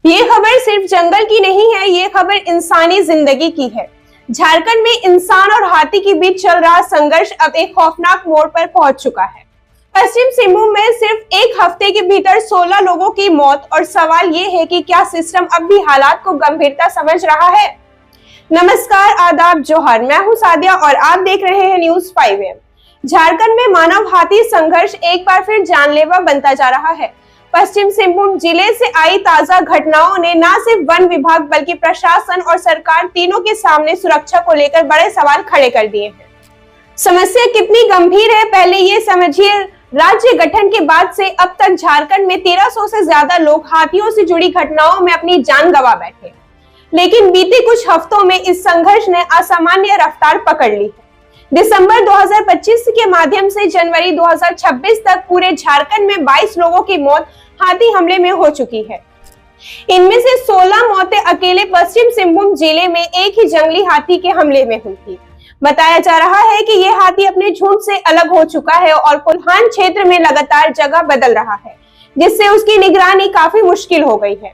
ये खबर सिर्फ जंगल की नहीं है, ये खबर इंसानी जिंदगी की है। झारखंड में इंसान और हाथी के बीच चल रहा संघर्ष अब एक खौफनाक मोड़ पर पहुंच चुका है। पश्चिम सिंहभूम में सिर्फ एक हफ्ते के भीतर 16 लोगों की मौत, और सवाल ये है कि क्या सिस्टम अब भी हालात को गंभीरता समझ रहा है। नमस्कार, आदाब, जोहर। मैं हूं सादिया और आप देख रहे हैं न्यूज 5 झारखंड में मानव हाथी संघर्ष एक बार फिर जानलेवा बनता जा रहा है। पश्चिम सिंहभूम जिले से आई ताजा घटनाओं ने न सिर्फ वन विभाग बल्कि प्रशासन और सरकार तीनों के सामने सुरक्षा को लेकर बड़े सवाल खड़े कर दिए हैं। समस्या कितनी गंभीर है, पहले ये समझिए। राज्य गठन के बाद से अब तक झारखंड में 1300 से ज्यादा लोग हाथियों से जुड़ी घटनाओं में अपनी जान गंवा बैठे, लेकिन बीते कुछ हफ्तों में इस संघर्ष ने असामान्य रफ्तार पकड़ ली है। दिसंबर 2025 के माध्यम से जनवरी 2026 तक पूरे झारखंड में 22 लोगों की मौत हाथी हमले में हो चुकी है। इनमें से 16 मौतें अकेले पश्चिम सिंहभूम जिले में एक ही जंगली हाथी के हमले में हुई थी। बताया जा रहा है कि यह हाथी अपने झुंड से अलग हो चुका है और कोल्हान क्षेत्र में लगातार जगह बदल रहा है, जिससे उसकी निगरानी काफी मुश्किल हो गई है।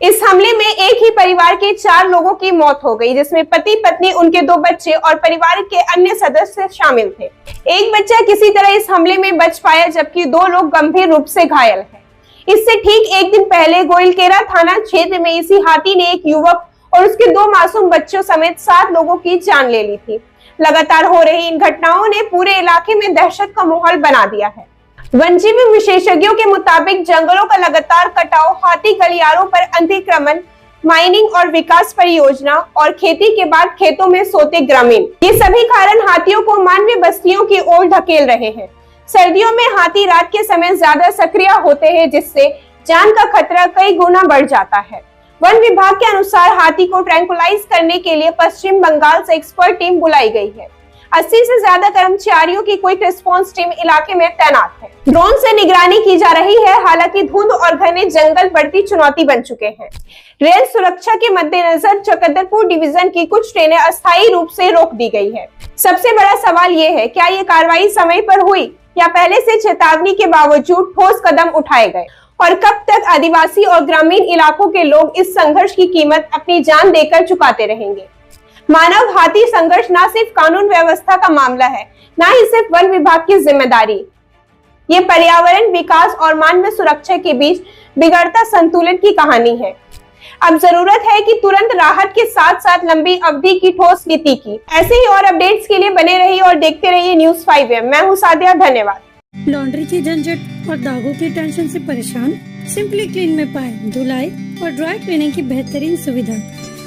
इस हमले में एक ही परिवार के 4 लोगों की मौत हो गई, जिसमें पति पत्नी, उनके 2 बच्चे और परिवार के अन्य सदस्य शामिल थे। एक बच्चा किसी तरह इस हमले में बच पाया, जबकि 2 लोग गंभीर रूप से घायल हैं। इससे ठीक एक दिन पहले गोइलकेरा थाना क्षेत्र में इसी हाथी ने एक युवक और उसके 2 मासूम बच्चों समेत 7 लोगों की जान ले ली थी। लगातार हो रही इन घटनाओं ने पूरे इलाके में दहशत का माहौल बना दिया है। वन्यजीव विशेषज्ञों के मुताबिक जंगलों का लगातार कटाव, हाथी गलियारों पर अतिक्रमण, माइनिंग और विकास परियोजना और खेती के बाद खेतों में सोते ग्रामीण, ये सभी कारण हाथियों को मानवीय बस्तियों की ओर धकेल रहे हैं। सर्दियों में हाथी रात के समय ज्यादा सक्रिय होते हैं, जिससे जान का खतरा कई गुना बढ़ जाता है। वन विभाग के अनुसार हाथी को ट्रैंकुलाइज करने के लिए पश्चिम बंगाल से एक्सपर्ट टीम बुलाई गई है। 80 से ज्यादा कर्मचारियों की क्विक रिस्पांस टीम इलाके में तैनात है। ड्रोन से निगरानी की जा रही है। हालांकि धुंध और घने जंगल बढ़ती चुनौती बन चुके हैं। रेल सुरक्षा के मद्देनजर चकदरपुर डिवीजन की कुछ ट्रेनें अस्थायी रूप से रोक दी गई है। सबसे बड़ा सवाल ये है, क्या ये कार्रवाई समय पर हुई या पहले से चेतावनी के बावजूद ठोस कदम उठाए गए, और कब तक आदिवासी और ग्रामीण इलाकों के लोग इस संघर्ष की कीमत अपनी जान देकर चुकाते रहेंगे। मानव हाथी संघर्ष न सिर्फ कानून व्यवस्था का मामला है, न ही सिर्फ वन विभाग की जिम्मेदारी, ये पर्यावरण, विकास और मानव सुरक्षा के बीच बिगड़ता संतुलन की कहानी है। अब जरूरत है कि तुरंत राहत के साथ साथ लंबी अवधि की ठोस नीति की। ऐसे ही और अपडेट्स के लिए बने रहिए और देखते रहिए न्यूज 5। मैं हूं सादिया, धन्यवाद। लॉन्ड्री की झंझट और दागों की टेंशन से परेशान? सिंपली क्लीन में पाए धुलाई और ड्राई क्लीनिंग की बेहतरीन सुविधा।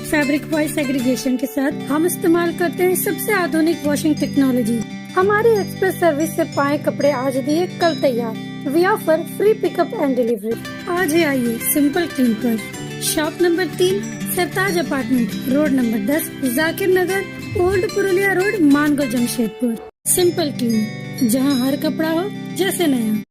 फैब्रिक वॉइस एग्रीगेशन के साथ हम इस्तेमाल करते हैं सबसे आधुनिक वॉशिंग टेक्नोलॉजी। हमारी एक्सप्रेस सर्विस से पाए कपड़े आज दिए कल तैयार। We offer free pickup and delivery. आज ही आइए सिंपल क्लीन पर। Shop number 3, Sartaj apartment, road number 10, Zakir Nagar, old Purulia road, Mango, Jamshedpur. Simple clean, जहां हर कपड़ा हो जैसे नया।